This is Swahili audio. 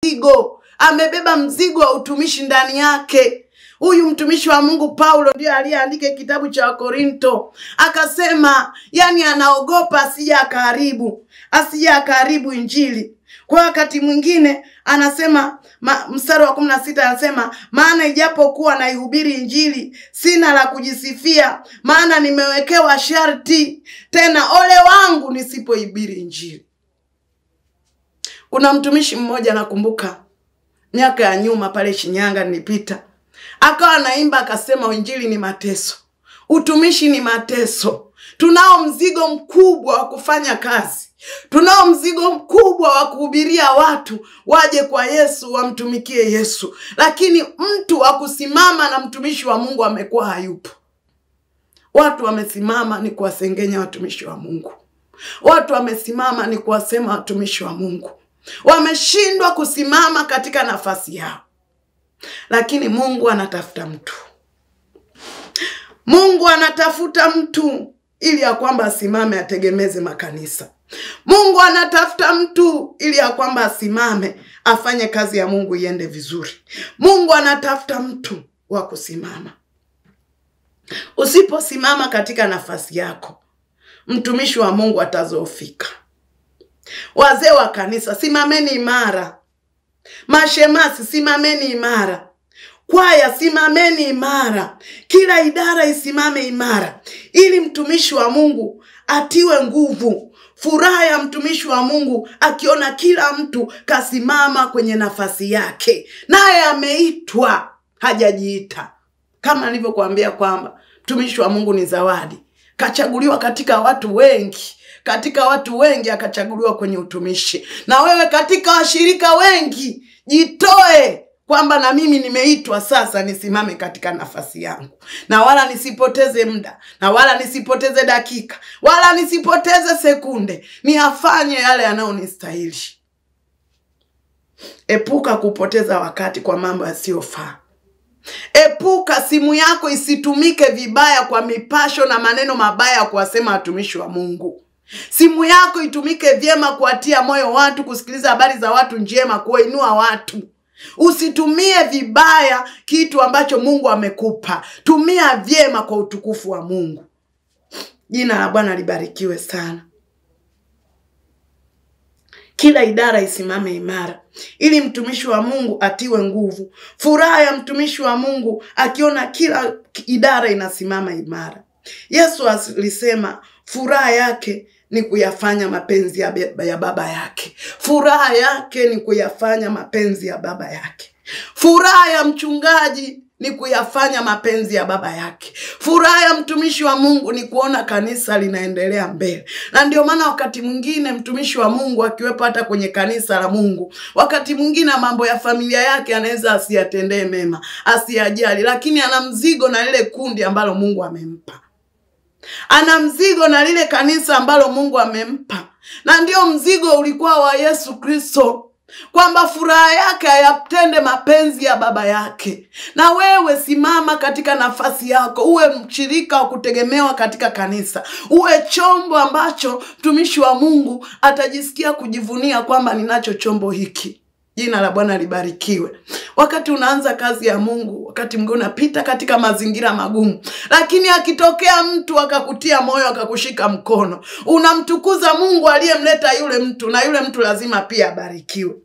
mzigo, amebeba mzigo wa utumishi ndani yake. Huyu mtumishi wa Mungu Paulo ndiye aliyeandika kitabu cha Korinto. Akasema yani anaogopa asije akaharibu injili. Kwa wakati mwingine anasema mstari wa 16 anasema maana ijapokuwa naihubiri injili sina la kujisifia, maana nimewekewa sharti, tena ole wangu nisipohubiri injili. Kuna mtumishi mmoja nakumbuka miaka ya nyuma pale Shinyanga nilipita, akawa naimba akasema injili ni mateso, utumishi ni mateso. Tunao mzigo mkubwa wa kufanya kazi. Tunao mzigo mkubwa wa kuhubiria watu waje kwa Yesu, wamtumikie Yesu. Lakini mtu wa kusimama na mtumishi wa Mungu amekuwa hayupo. Watu wamesimama ni kuwasengenya watumishi wa Mungu. Watu wamesimama ni kuwasema watumishi wa Mungu. Wameshindwa kusimama katika nafasi yao. Lakini Mungu anatafuta mtu. Mungu anatafuta mtu ili ya kwamba asimame ategemeze makanisa. Mungu anatafuta mtu ili ya kwamba asimame afanye kazi ya Mungu iende vizuri. Mungu anatafuta mtu wa kusimama. Usiposimama katika nafasi yako, mtumishi wa Mungu atazoofika. Wazee wa kanisa, simameni imara. Mashemasi, simameni imara. Kwaya, simameni imara. Kila idara isimame imara ili mtumishi wa Mungu atiwe nguvu. Furaha ya mtumishi wa Mungu akiona kila mtu kasimama kwenye nafasi yake, naye ameitwa, hajajiita. Kama nilivyokuambia kwamba mtumishi wa Mungu ni zawadi. Kachaguliwa katika watu wengi. Katika watu wengi akachaguliwa kwenye utumishi. Na wewe katika washirika wengi, jitoe kwamba na mimi nimeitwa sasa nisimame katika nafasi yangu. Na wala nisipoteze muda, na wala nisipoteze dakika, wala nisipoteze sekunde, niafanye yale yanayonistahili. Epuka kupoteza wakati kwa mambo yasiyofaa. Epuka simu yako isitumike vibaya kwa mipasho na maneno mabaya kuwasema watumishi wa Mungu. Simu yako itumike vyema kuatia moyo watu, kusikiliza habari za watu njema, kuinua watu. Usitumie vibaya kitu ambacho Mungu amekupa. Tumia vyema kwa utukufu wa Mungu. Jina la Bwana libarikiwe sana. Kila idara isimame imara ili mtumishi wa Mungu atiwe nguvu. Furaha ya mtumishi wa Mungu akiona kila idara inasimama imara. Yesu alisema furaha yake ni kuyafanya mapenzi ya baba yake. Furaha yake ni kuyafanya mapenzi ya baba yake. Furaha ya mchungaji ni kuyafanya mapenzi ya baba yake. Furaha ya mtumishi wa Mungu ni kuona kanisa linaendelea mbele. Na ndio maana wakati mwingine mtumishi wa Mungu akiwepo hata kwenye kanisa la Mungu, wakati mwingine mambo ya familia yake anaweza asiyatendee mema, asiyajali, lakini ana mzigo na lile kundi ambalo Mungu amempa. Ana mzigo na lile kanisa ambalo Mungu amempa. Na ndio mzigo ulikuwa wa Yesu Kristo, kwamba furaha yake ayatende mapenzi ya baba yake. Na wewe simama katika nafasi yako, uwe mshirika wa kutegemewa katika kanisa. Uwe chombo ambacho mtumishi wa Mungu atajisikia kujivunia kwamba ninacho chombo hiki. Jina la Bwana libarikiwe. Wakati unaanza kazi ya Mungu, wakati mwingine unapita katika mazingira magumu, lakini akitokea mtu akakutia moyo, akakushika mkono, unamtukuza Mungu aliyemleta yule mtu, na yule mtu lazima pia abarikiwe.